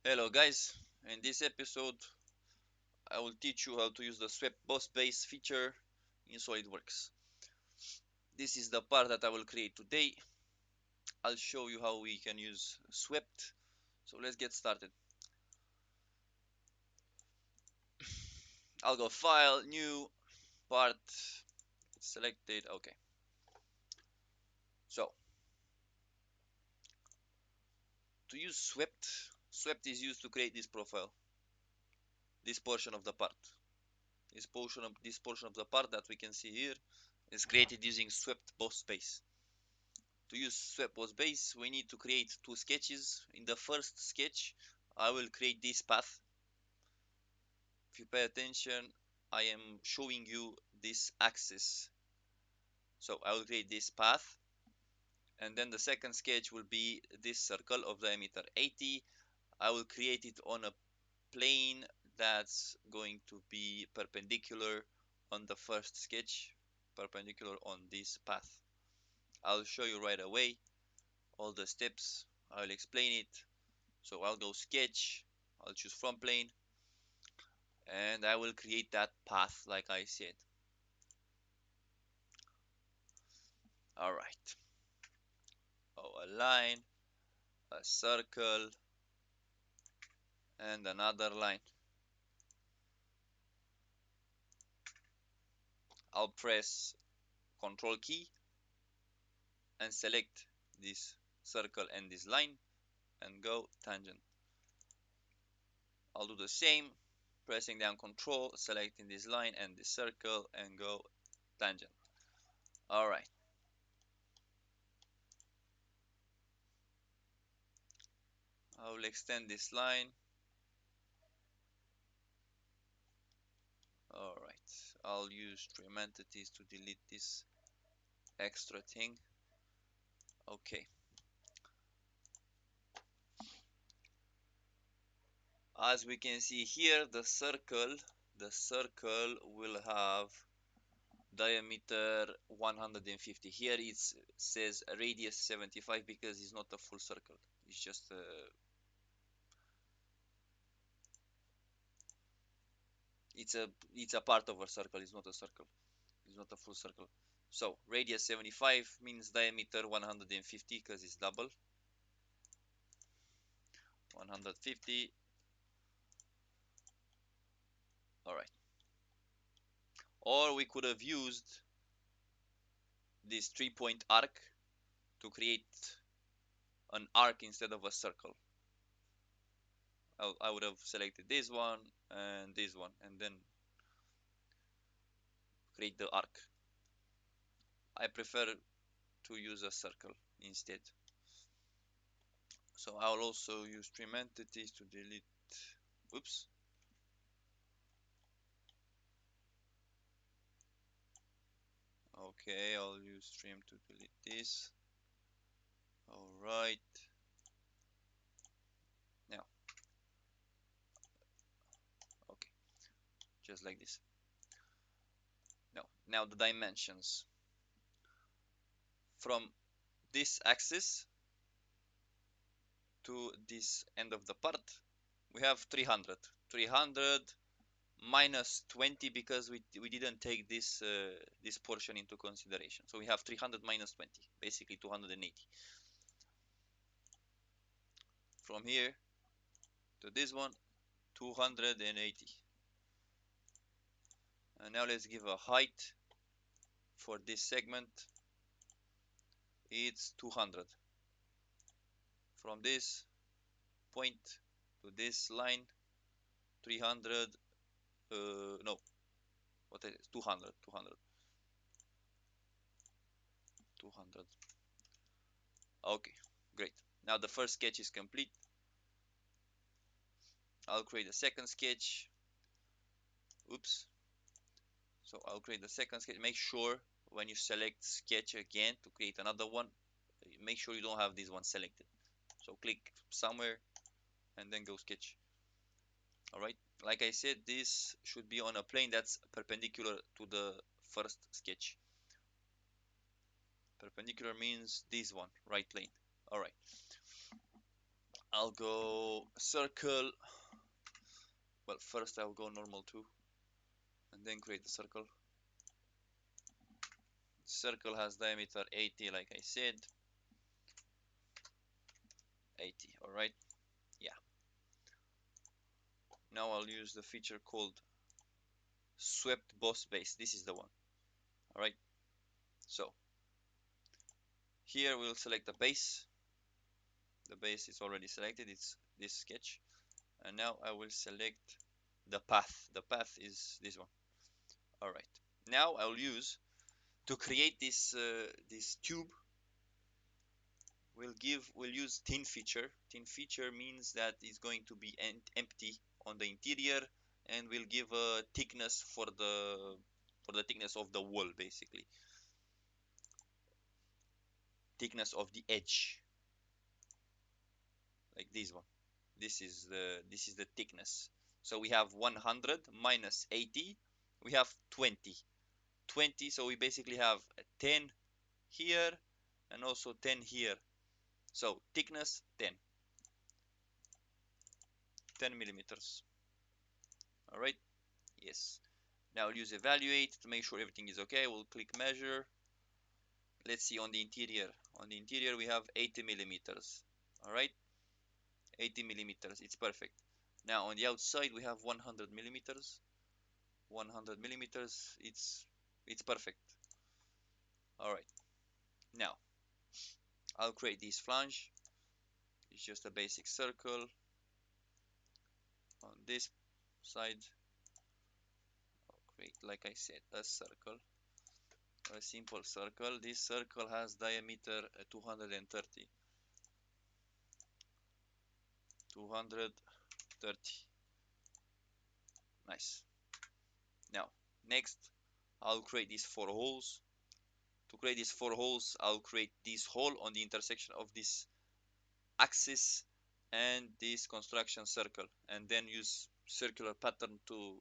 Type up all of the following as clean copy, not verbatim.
Hello guys, in this episode I will teach you how to use the swept boss base feature in SOLIDWORKS. This is the part that I will create today. I'll show you how we can use swept. So let's get started. I'll go file, new, part, selected, okay. So to use swept is used to create this profile, this portion of the part. This portion of the part that we can see here is created using swept boss base. To use swept boss base, we need to create two sketches. In the first sketch, I will create this path. If you pay attention, I am showing you this axis. So I will create this path, and then the second sketch will be this circle of diameter 80. I will create it on a plane that's going to be perpendicular on the first sketch, perpendicular on this path. I'll show you right away all the steps. I'll explain it. So I'll go sketch, I'll choose from plane, and I will create that path like I said. Alright. Oh, a line, a circle, and another line. I'll press Control key and select this circle and this line and go tangent. I'll do the same, pressing down Control, selecting this line and this circle and go tangent. Alright. I will extend this line. Alright. I'll use trim entities to delete this extra thing. Okay. As we can see here, the circle will have diameter 150. Here it says radius 75 because it's not a full circle. It's just it's a part of a circle. It's not a circle. It's not a full circle. So radius 75 means diameter 150 because it's double. 150. All right. Or we could have used this 3-point arc to create an arc instead of a circle. I would have selected this one and this one and then create the arc. I prefer to use a circle instead. So I'll also use trim entities to delete. Oops. Okay, I'll use trim to delete this. All right. Now, okay, just like this. Now the dimensions. From this axis to this end of the part, we have 300. 300 minus 20 because we didn't take this this portion into consideration. So we have 300 minus 20, basically 280. From here to this one, 280. And now let's give a height for this segment. It's 200. From this point to this line, 300. No, what is it? 200. 200. Okay, great. Now the first sketch is complete. I'll create a second sketch. Oops. So I'll create the second sketch. Make sure when you select sketch again to create another one, make sure you don't have this one selected. So click somewhere and then go sketch. Alright, like I said, this should be on a plane that's perpendicular to the first sketch. Perpendicular means this one, right plane. Alright, I'll go circle. Well, first I'll go normal 2 and then create the circle. Circle has diameter 80, like I said. 80, alright. Yeah. Now I'll use the feature called swept boss base. This is the one. Alright. So here we'll select the base. The base is already selected. It's this sketch. And now I will select the path. The path is this one. Alright. Now I'll use to create this tube. We'll use thin feature. Thin feature means that it's going to be empty on the interior, and we'll give a thickness for the thickness of the wall, basically thickness of the edge, like this one. This is the thickness. So we have 100 minus 80, we have 20. So we basically have 10 here and also 10 here. So thickness 10 millimeters. All right. Yes. Now I'll use evaluate to make sure everything is okay. We'll click measure. Let's see on the interior. On the interior we have 80 millimeters. All right. 80 millimeters. It's perfect. Now on the outside we have 100 millimeters. 100 millimeters. It's perfect. All right. Now I'll create this flange. It's just a basic circle. On this side, I'll create, like I said, a circle. A simple circle. This circle has diameter 230. 230. Nice. Now, next, I'll create these 4 holes. To create these 4 holes, I'll create this hole on the intersection of this axis and this construction circle, and then use circular pattern to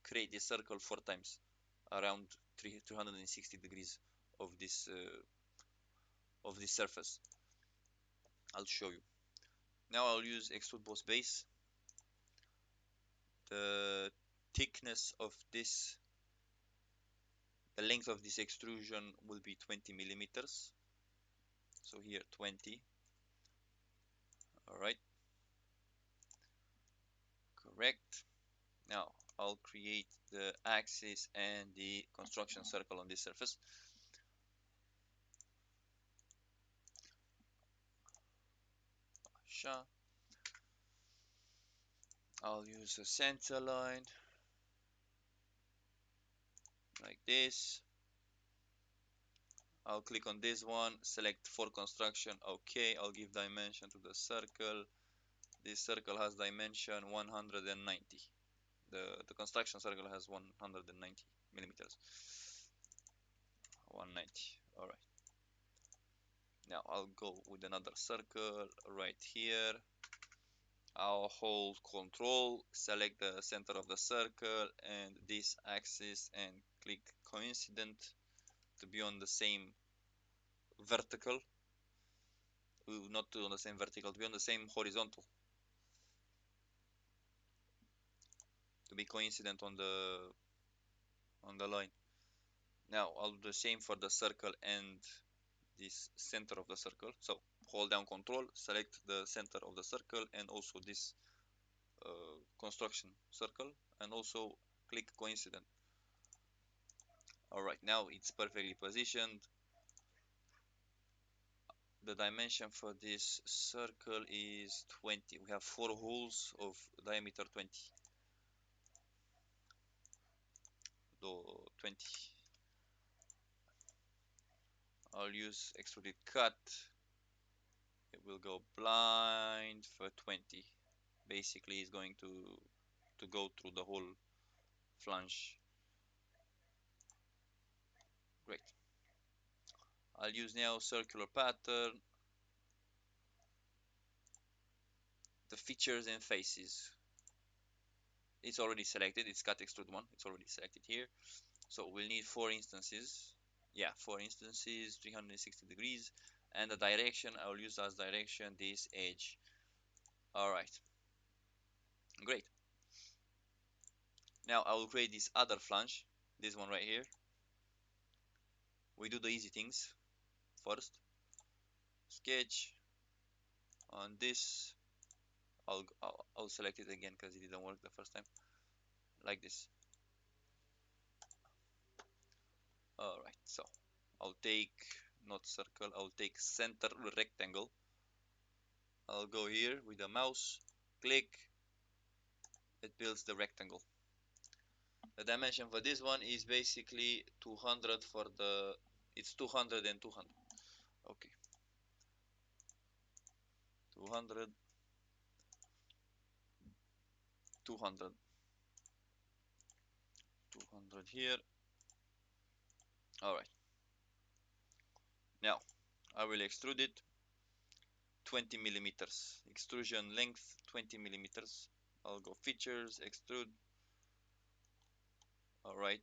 create this circle 4 times around 360 degrees of this surface. I'll show you. Now I'll use extrude boss base. The thickness of this, the length of this extrusion will be 20 millimeters. So here 20. All right. Correct. Now I'll create the axis and the construction circle on this surface. I'll use a center line like this. I'll click on this one, select for construction. Okay, I'll give dimension to the circle. This circle has dimension 190. The construction circle has 190 millimeters. 190. All right. Now I'll go with another circle right here. I'll hold control, select the center of the circle and this axis and click coincident to be on the same vertical. Not on the same vertical, to be on the same horizontal. To be coincident on the line. Now I'll do the same for the circle and this center of the circle. So hold down control, select the center of the circle and also this construction circle, and also click coincident. All right, now it's perfectly positioned. The dimension for this circle is 20. We have 4 holes of diameter 20. 20. I'll use extruded cut. It will go blind for 20. Basically, it's going to go through the whole flange. Great. I'll use now circular pattern. The features and faces. It's already selected. It's cut extrude 1. It's already selected here. So we'll need 4 instances. Yeah, 4 instances, 360 degrees. And the direction, I'll use as direction this edge. All right, great. Now I will create this other flange, this one right here. We do the easy things first. Sketch on this. I'll select it again because it didn't work the first time. Like this. All right, so I'll take not circle. I'll take center rectangle. I'll go here with the mouse. Click. It builds the rectangle. The dimension for this one is basically 200 for the. It's 200 and 200. Okay. 200. 200. 200 here. All right. Now I will extrude it 20 millimeters. Extrusion length 20 millimeters. I'll go features, extrude. All right,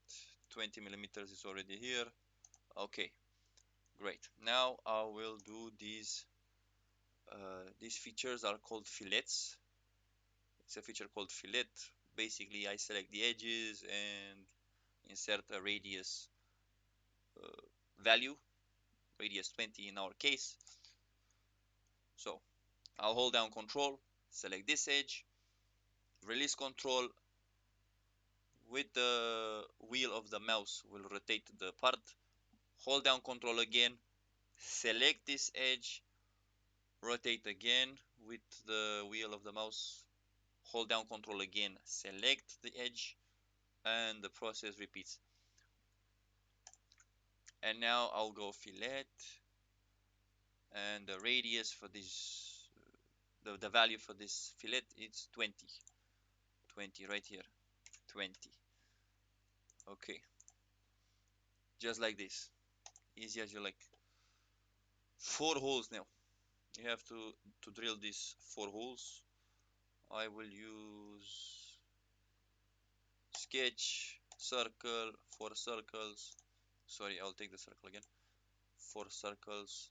20 millimeters is already here. Okay, great. Now I will do these. These features are called fillets. It's a feature called fillet. Basically, I select the edges and insert a radius value, radius 20 in our case. So I'll hold down control, select this edge, release control. With the wheel of the mouse will rotate the part. Hold down control again, select this edge, rotate again with the wheel of the mouse, hold down control again, select the edge, and the process repeats. And now I'll go fillet, and the radius for this, the value for this fillet is 20. 20 right here, 20. Okay, just like this, easy as you like. 4 holes now. You have to drill these 4 holes. I will use sketch, circle, 4 circles. Sorry, I'll take the circle again. 4 circles.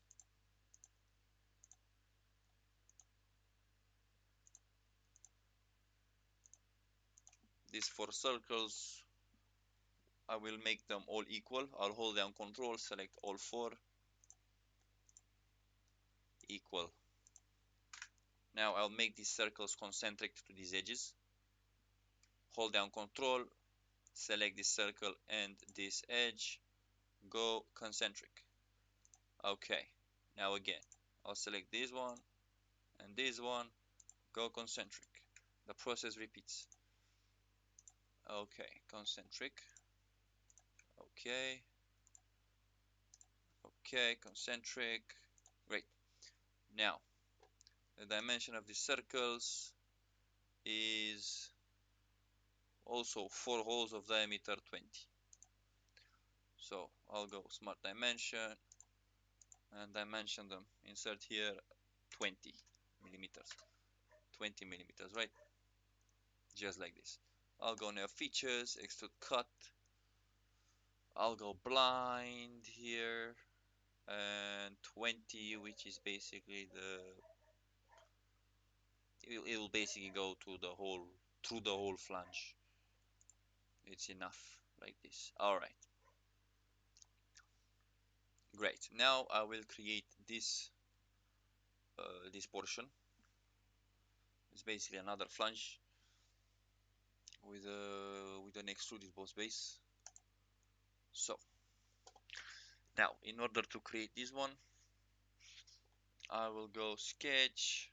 These 4 circles, I will make them all equal. I'll hold down control, select all 4. Equal. Now I'll make these circles concentric to these edges. Hold down control, select this circle and this edge. Go concentric. Okay, now again, I'll select this one and this one. Go concentric. The process repeats. Okay, concentric. Okay. Okay, concentric. Great. Now, the dimension of the circles is also 4 holes of diameter 20. So I'll go smart dimension and dimension them. Insert here 20 millimeters. 20 millimeters, right? Just like this. I'll go now features, extrude cut. I'll go blind here and 20, which is basically it will basically go to the whole through the whole flange. It's enough like this. All right, great. Now I will create this portion. It's basically another flange with an extruded boss base. So now in order to create this one, I will go sketch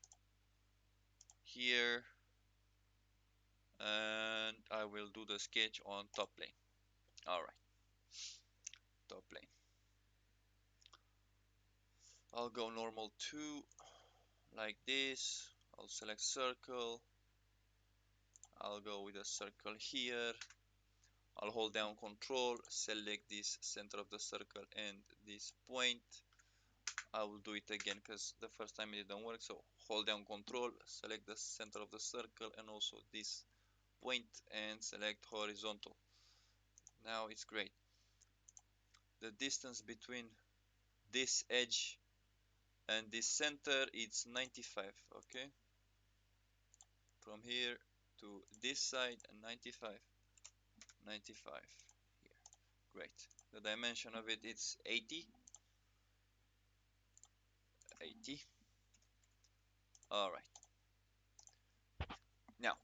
here and I will do the sketch on top plane. All right, top plane. I'll go normal 2 like this. I'll select circle. I'll go with a circle here. I'll hold down control, select this center of the circle and this point. I will do it again because the first time it didn't work. So hold down control, select the center of the circle and also this point and select horizontal. Now it's great. The distance between this edge and this center it's 95. Okay, from here to this side and 95, 95 here. Great. The dimension of it, it's 80, 80. All right. Now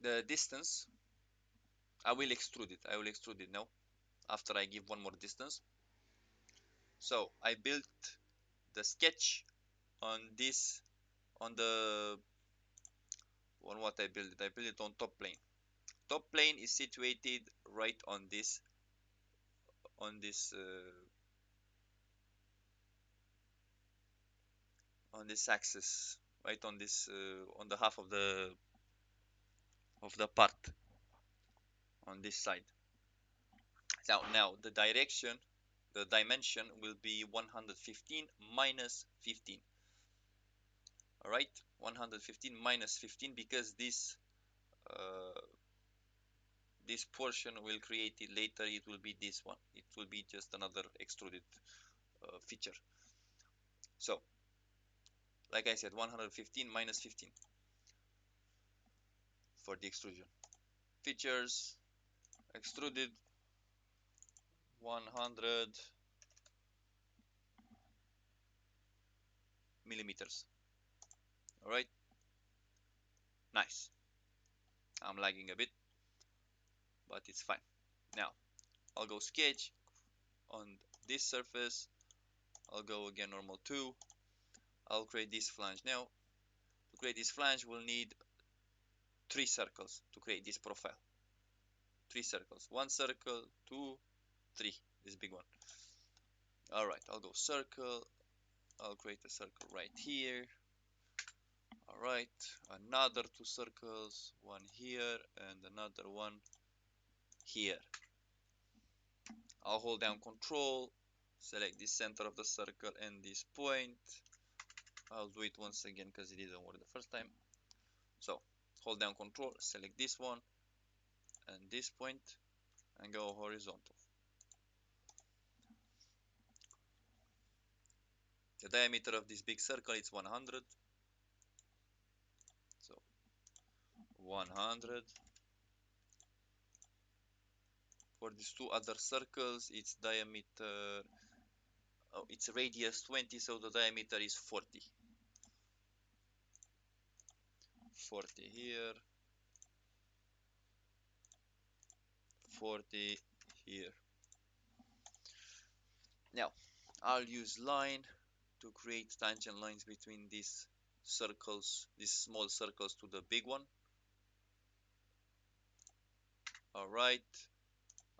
the distance, I will extrude it. I will extrude it now after I give one more distance. So I built the sketch on this, on the, on what I built it. I built it on top plane. Top plane is situated right on this, on this on this axis, right on this on the half of the part on this side. Now the direction, the dimension will be 115 minus 15. All right, 115 minus 15, because uh, this portion will create it later. It will be this one. It will be just another extruded feature. So like I said, 115 minus 15 for the extrusion. Features, extruded 100 millimeters. All right, nice. I'm lagging a bit, but it's fine. Now I'll go sketch on this surface. I'll go again normal 2. I'll create this flange. Now to create this flange we'll need 3 circles to create this profile. 3 circles, 1 circle, 2, 3, this big one. All right, I'll go circle. I'll create a circle right here. All right, another 2 circles, one here and another one here. I'll hold down control, select the center of the circle and this point. I'll do it once again because it didn't work the first time. So hold down control, select this one and this point and go horizontal. The diameter of this big circle is 100. So 100. For these 2 other circles, its diameter, oh, its radius 20, so the diameter is 40. 40 here, 40 here. Now I'll use line to create tangent lines between these circles, these small circles to the big one. All right,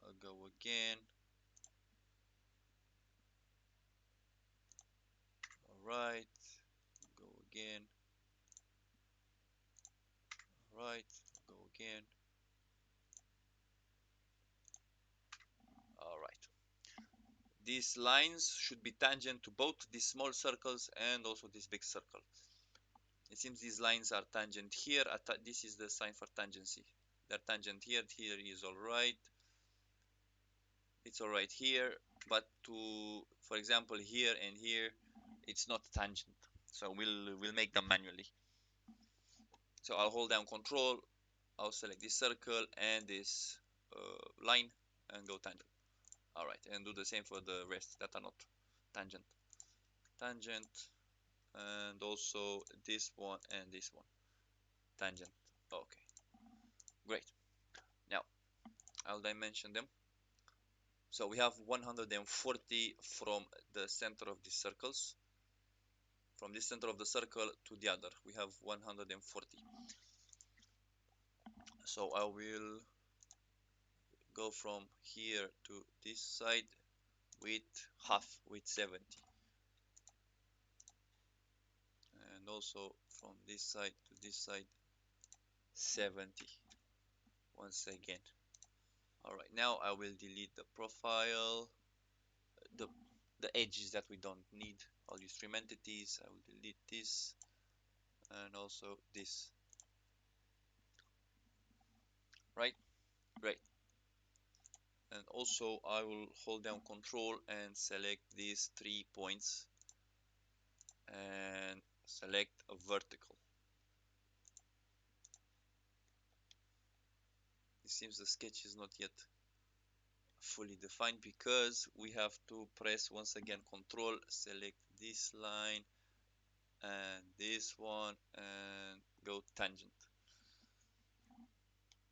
I'll go again. All right, go again. All right, go again. All right. These lines should be tangent to both these small circles and also this big circle. It seems these lines are tangent here. This is the sign for tangency. They're tangent here. Here is all right. It's all right here, but to, for example, here and here, it's not tangent. So we'll make them manually. So I'll hold down control. I'll select this circle and this line and go tangent. All right, and do the same for the rest that are not tangent. Tangent, and also this one and this one. Tangent. Okay, great. Now I'll dimension them. So we have 140 from the center of these circles. From this center of the circle to the other, we have 140. So I will go from here to this side with half, with 70. And also from this side to this side, 70. Once again. Alright, now I will delete the profile, the edges that we don't need. I'll use trim entities. I will delete this and also this. Right? Great. And also I will hold down control and select these 3 points and select a vertical. seems the sketch is not yet fully defined because we have to press once again Control, select this line and this one and go tangent.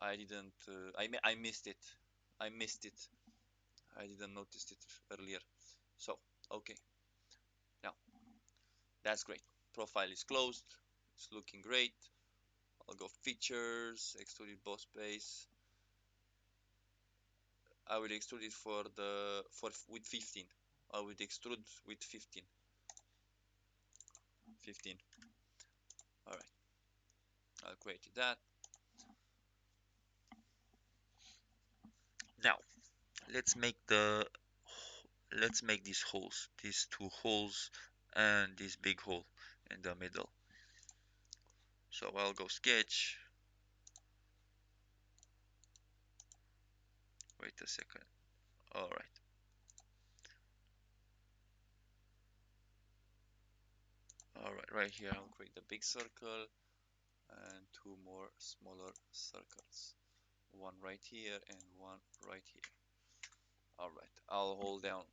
I didn't I missed it. I missed it. I didn't notice it earlier. So okay, now that's great. Profile is closed. It's looking great. I'll go features, extruded boss base. I will extrude it with 15. I will extrude with 15. 15. All right. I'll create that. Now let's make these holes, these two holes and this big hole in the middle. So I'll go sketch. Wait a second. All right. All right. Right here I'll create the big circle and two more smaller circles. One right here and one right here. All right. I'll hold down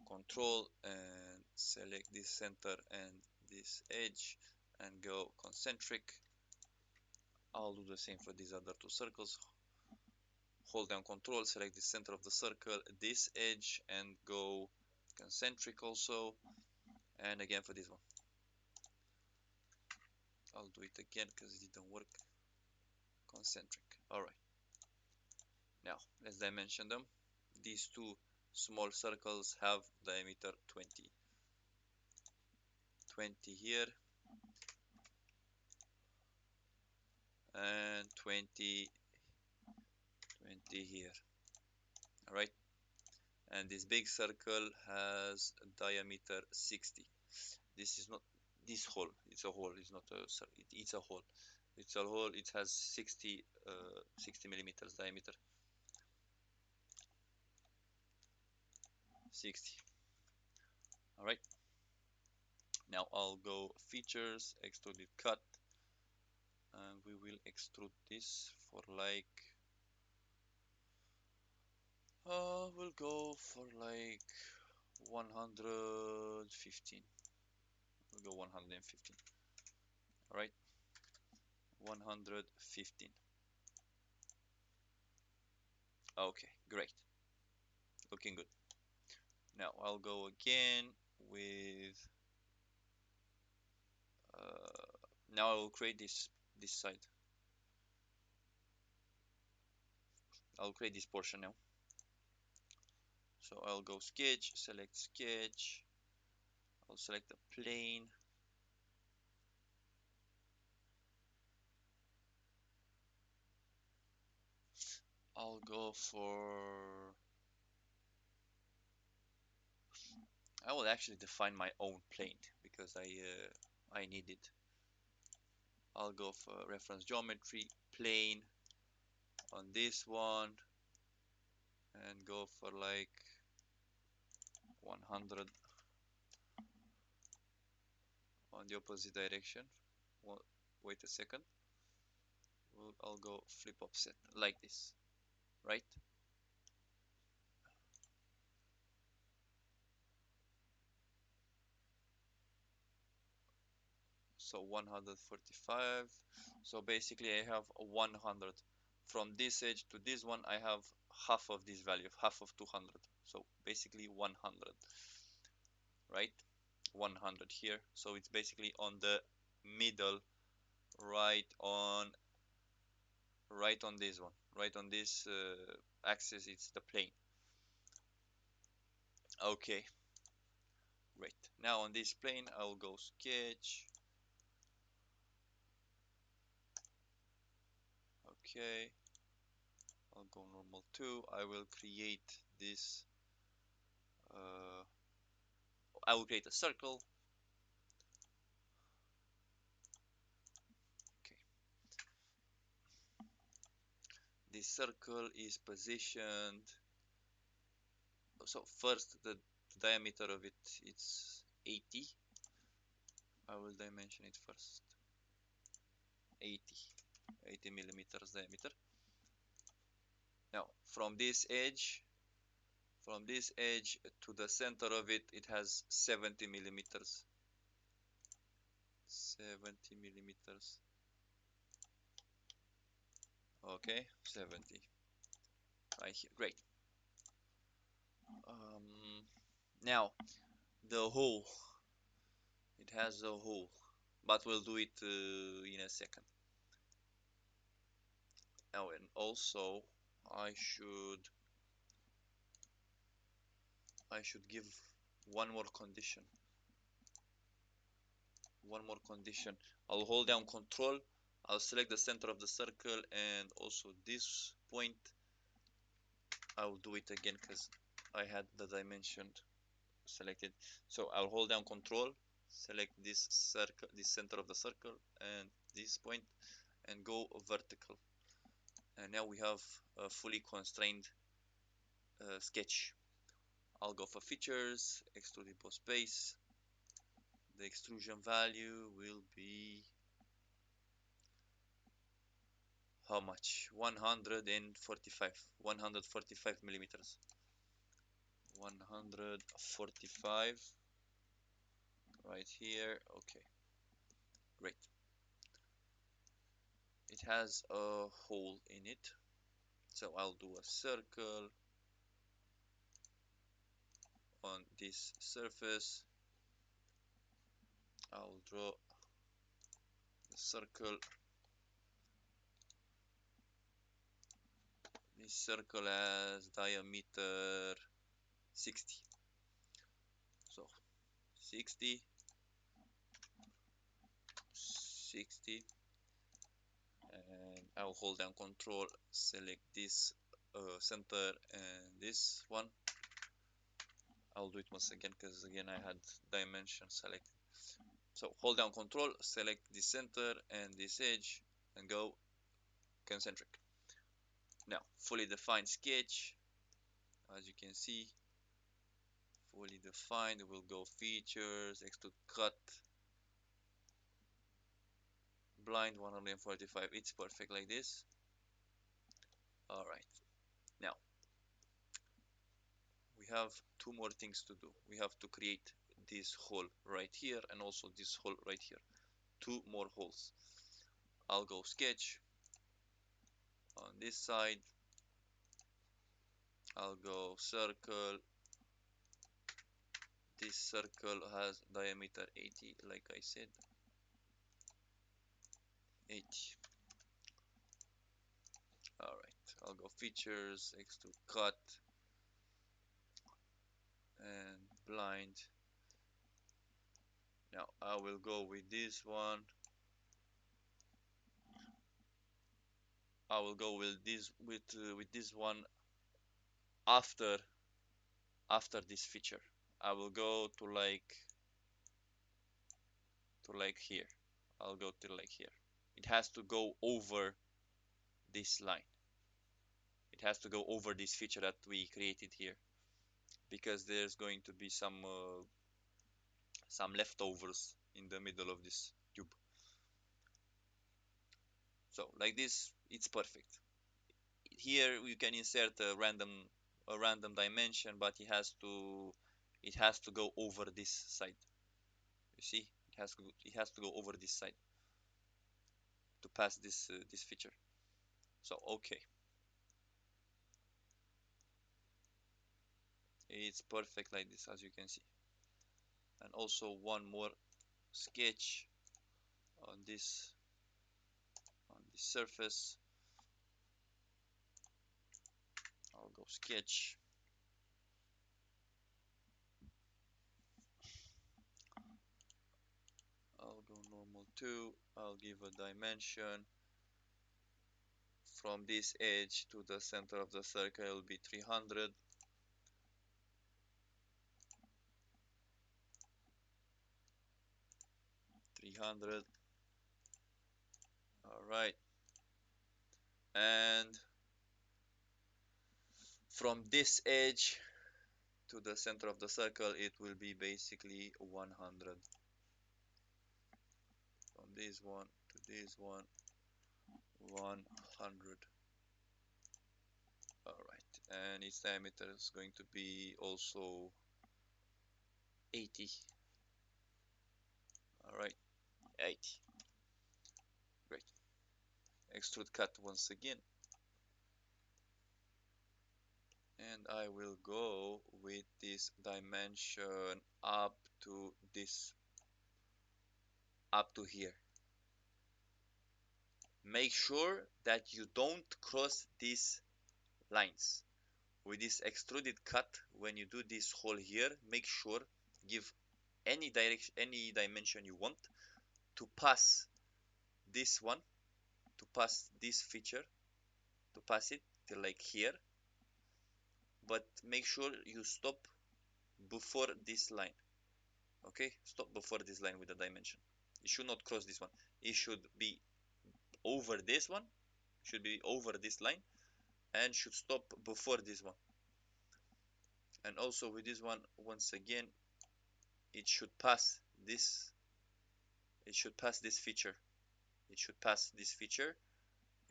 Control and select this center and this edge and go concentric. I'll do the same for these other two circles. Hold down Control, select the center of the circle, this edge, and go concentric also. And again for this one. I'll do it again because it didn't work. Concentric. Alright. Now let's dimension them. These two small circles have diameter 20. 20 here and 20 here. Alright. And this big circle has a diameter 60. This is not this hole. It's a hole. It's not a circle. It's a hole. It's a hole. It has 60 millimeters diameter. 60. All right. Now I'll go features, extruded cut, and we will extrude this for like. We'll go for like 115. We'll go 115. All right. 115. Okay, great. Looking good. Now I'll go again with now I will create this side. I'll create this portion now. So I'll go sketch, select sketch. I'll select the plane. I'll go for I will actually define my own plane because I need it. I'll go for reference geometry plane on this one and go for like 100 on the opposite direction. Well, wait a second. I'll go flip offset like this, right? So 145. So basically I have 100. From this edge to this one I have half of this value, half of 200. So basically 100, right? 100 here. So it's basically on the middle, right on this one, right on this axis. It's the plane. Okay, great. Now on this plane I'll go sketch. Okay, I'll go normal 2. I will create this I will create a circle. Okay, this circle is positioned. So first the diameter of it, it's 80. I will dimension it first. 80 millimeters diameter. Now from this edge to the center of it, it has 70 millimeters. 70 millimeters. Okay, 70 right here. Great. Now the hole. It has a hole, but we'll do it in a second. Now, and also I should give one more condition. I'll hold down control, I'll select the center of the circle, and also this point I'll do it again because I had the dimension selected. So I'll hold down control, select this circle, this center of the circle, and this point, and go vertical. And now we have a fully constrained sketch. I'll go for features, extrude both base. The extrusion value will be how much? 145 millimeters. 145 right here. Okay, great. It has a hole in it, so I'll do a circle on this surface. I'll draw the circle. This circle has diameter 60. So 60, 60, and I'll hold down control, select this center and this one. I'll do it once again because again I had dimension selected. So hold down control, select the center and this edge, and go concentric. Now fully defined sketch, as you can see, fully defined. We'll go features, extrude cut, blind 145. It's perfect like this. Alright, now we have two more things to do. We have to create this hole right here and also this hole right here. Two more holes. I'll go sketch on this side. I'll go circle. This circle has diameter 80, like I said. 80. Alright, I'll go features, extrude cut, and blind. Now I will go with this one. I will go with this one after this feature. I will go to like here. I'll go to like here. It has to go over this line. It has to go over this feature that we created here, because there's going to be some leftovers in the middle of this tube. So like this, it's perfect. Here you can insert a random dimension, but it has to go over this side. You see, it has to go over this side to pass this feature. So okay, it's perfect like this, as you can see. And also one more sketch on this surface. I'll go sketch. I'll go normal 2. I'll give a dimension. From this edge to the center of the circle will be 300. 300. Alright. And from this edge to the center of the circle, it will be basically 100. From this one to this one, 100. Alright, and its diameter is going to be also 80. Alright, 80. Great. Extrude cut once again. And I will go with this dimension up to this, up to here. Make sure that you don't cross these lines. With this extruded cut, when you do this hole here, make sure give any direction, any dimension you want to pass this one, to pass this feature, to pass it till like here, but make sure you stop before this line. Okay, stop before this line with the dimension. It should not cross this one. It should be over this one, should be over this line, and should stop before this one. And also with this one, once again, it should pass this, it should pass this feature, it should pass this feature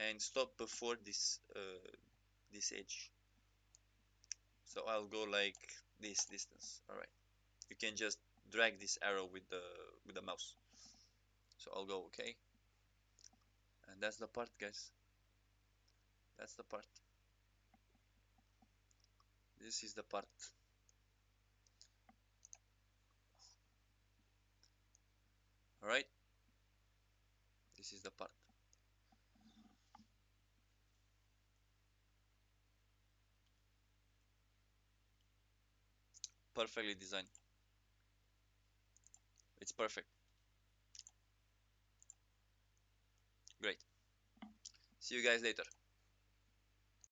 and stop before this this edge. So I'll go like this distance. All right, you can just drag this arrow with the mouse. So I'll go okay, and that's the part, guys. That's the part. This is the part. All right, this is the part. Perfectly designed. It's perfect. Great. See you guys later.